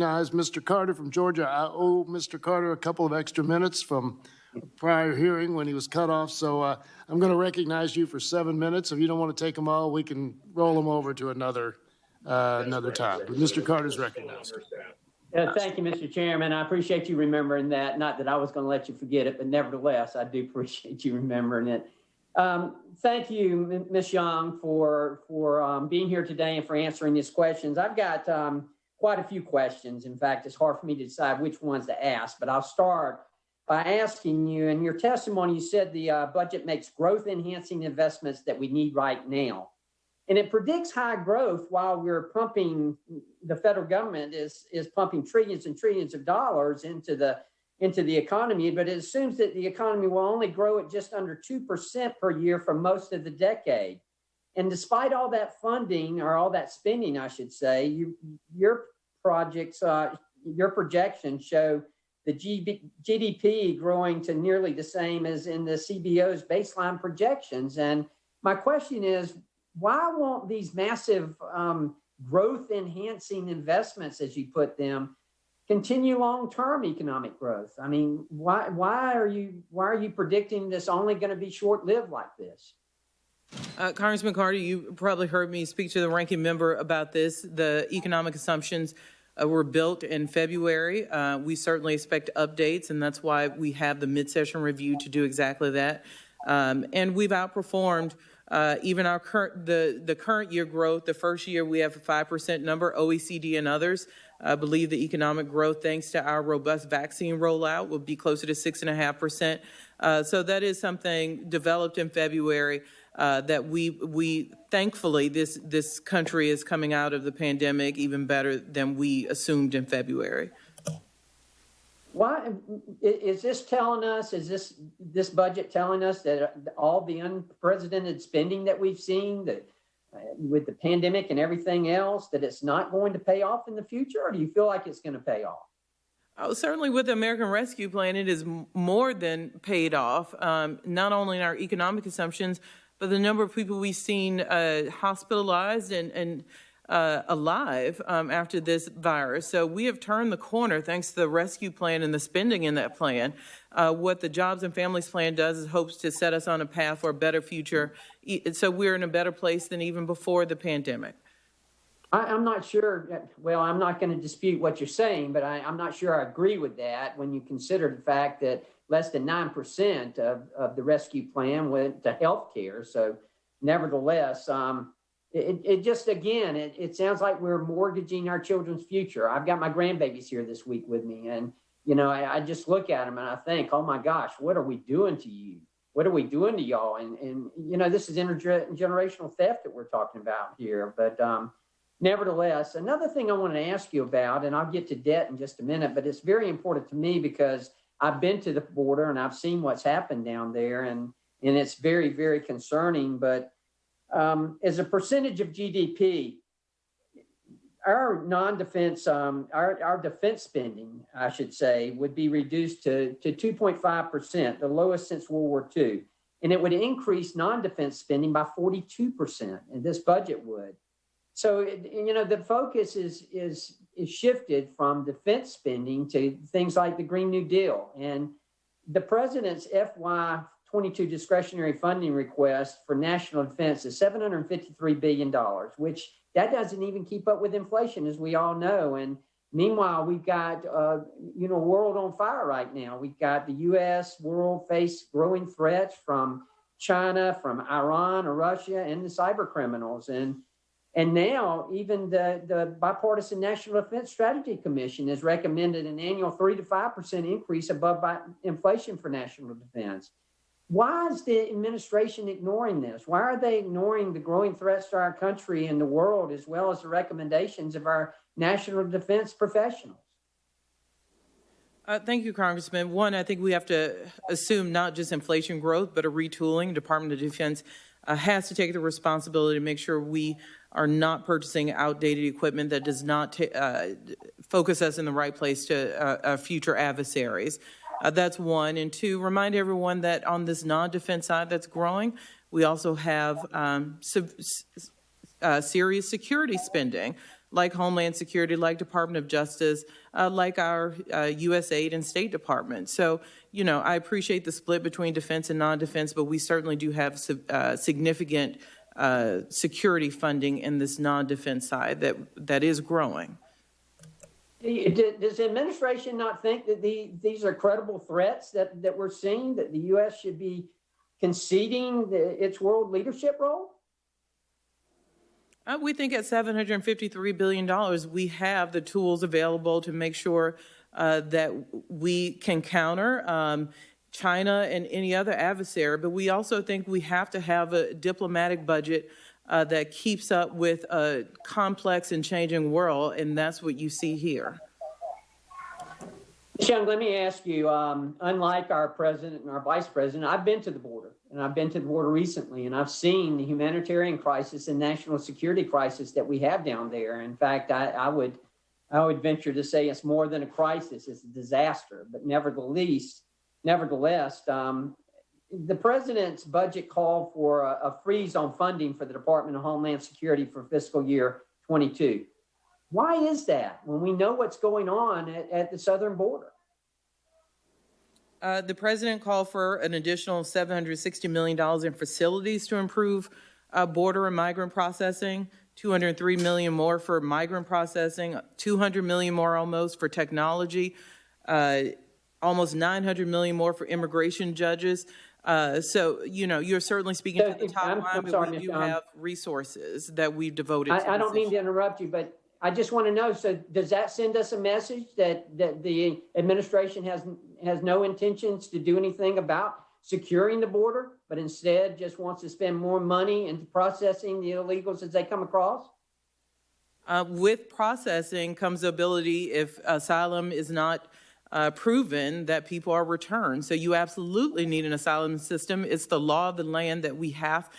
Now, as Mr. Carter from Georgia, I owe Mr. Carter a couple of extra minutes from a prior hearing when he was cut off. So I'm going to recognize you for 7 minutes. If you don't want to take them all, we can roll them over to another time. But Mr. Carter's recognized. Thank you, Mr. Chairman. I appreciate you remembering that. Not that I was going to let you forget it, but nevertheless, I do appreciate you remembering it. Thank you, Ms. Young, for being here today and for answering these questions. I've got quite a few questions. In fact, it's hard for me to decide which ones to ask, but I'll start by asking you, in your testimony, you said the budget makes growth-enhancing investments that we need right now. And it predicts high growth while we're pumping, the federal government is pumping trillions and trillions of dollars into the economy, but it assumes that the economy will only grow at just under 2% per year for most of the decade. And despite all that funding, or all that spending, I should say, your projects, your projections show the GDP growing to nearly the same as in the CBO's baseline projections. And my question is, why won't these massive growth-enhancing investments, as you put them, continue long-term economic growth? I mean, why are you predicting this only going to be short-lived like this? Congressman Carter, you probably heard me speak to the ranking member about this. The economic assumptions were built in February. We certainly expect updates, and that's why we have the mid-session review to do exactly that. And we've outperformed even our the current year growth. The first year we have a 5% number. OECD and others believe the economic growth, thanks to our robust vaccine rollout, will be closer to 6.5%. So that is something developed in February that we thankfully this country is coming out of the pandemic even better than we assumed in February. Why is this telling us? Is this budget telling us that all the unprecedented spending that we've seen, that with the pandemic and everything else, that it's not going to pay off in the future, or do you feel like it's going to pay off? Oh, certainly with the American Rescue Plan, it is more than paid off, not only in our economic assumptions, but the number of people we've seen hospitalized and alive after this virus. So we have turned the corner thanks to the rescue plan and the spending in that plan. What the Jobs and Families Plan does is hopes to set us on a path for a better future. So we're in a better place than even before the pandemic. I'm not sure. Well, I'm not going to dispute what you're saying, but I'm not sure I agree with that when you consider the fact that less than 9% of the rescue plan went to health care. So nevertheless, it just, again, it sounds like we're mortgaging our children's future. I've got my grandbabies here this week with me, and, you know, I just look at them and I think, oh my gosh, what are we doing to you? What are we doing to y'all? And you know, this is intergenerational theft that we're talking about here. But nevertheless, another thing I want to ask you about, and I'll get to debt in just a minute, but it's very important to me because I've been to the border and I've seen what's happened down there, and it's very, very concerning. But as a percentage of GDP, our non-defense, our defense spending, I should say, would be reduced to 2.5%, the lowest since World War II. And it would increase non-defense spending by 42%, and this budget would. So, you know, the focus is shifted from defense spending to things like the Green New Deal. And the president's FY22 discretionary funding request for national defense is $753 billion, which that doesn't even keep up with inflation, as we all know. And meanwhile, we've got, you know, world on fire right now. We've got the U.S. world face growing threats from China, from Iran or Russia, and the cyber criminals. And now even the Bipartisan National Defense Strategy Commission has recommended an annual 3 to 5% increase above inflation for national defense. Why is the administration ignoring this? Why are they ignoring the growing threats to our country and the world, as well as the recommendations of our national defense professionals? Thank you, Congressman. One, I think we have to assume not just inflation growth, but a retooling. Department of Defense has to take the responsibility to make sure we are not purchasing outdated equipment that does not focus us in the right place to future adversaries. That's one. And two, remind everyone that on this non-defense side that's growing, we also have serious security spending. like Homeland Security, like Department of Justice, like our USAID and State Department. So, you know, I appreciate the split between defense and non-defense, but we certainly do have significant security funding in this non-defense side that is growing. Does the administration not think that these are credible threats that we're seeing, that the U.S. should be conceding its world leadership role? We think at $753 billion, we have the tools available to make sure that we can counter China and any other adversary, but we also think we have to have a diplomatic budget that keeps up with a complex and changing world, and that's what you see here. Ms. Young, let me ask you, unlike our president and our vice president, I've been to the border, and I've been to the border recently, and I've seen the humanitarian crisis and national security crisis that we have down there. In fact, I would venture to say it's more than a crisis, it's a disaster. But nevertheless, the president's budget called for a freeze on funding for the Department of Homeland Security for fiscal year 22. Why is that when we know what's going on at the southern border? The president called for an additional $760 million in facilities to improve border and migrant processing, $203 million more for migrant processing, $200 million more almost for technology, almost $900 million more for immigration judges. So, you know, you're certainly speaking to the top line, but we do have resources that we've devoted to I don't mean to interrupt you, but I just want to know, so does that send us a message that the administration has no intentions to do anything about securing the border, but instead just wants to spend more money into processing the illegals as they come across? With processing comes the ability, if asylum is not proven, that people are returned. So you absolutely need an asylum system. It's the law of the land that we have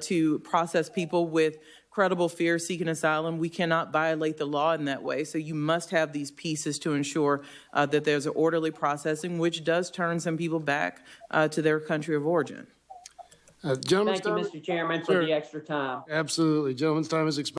to process people with credible fear seeking asylum. We cannot violate the law in that way. So you must have these pieces to ensure that there's an orderly processing, which does turn some people back to their country of origin. Thank you, Mr. Chairman, for the extra time. Absolutely. Gentleman's time is expired.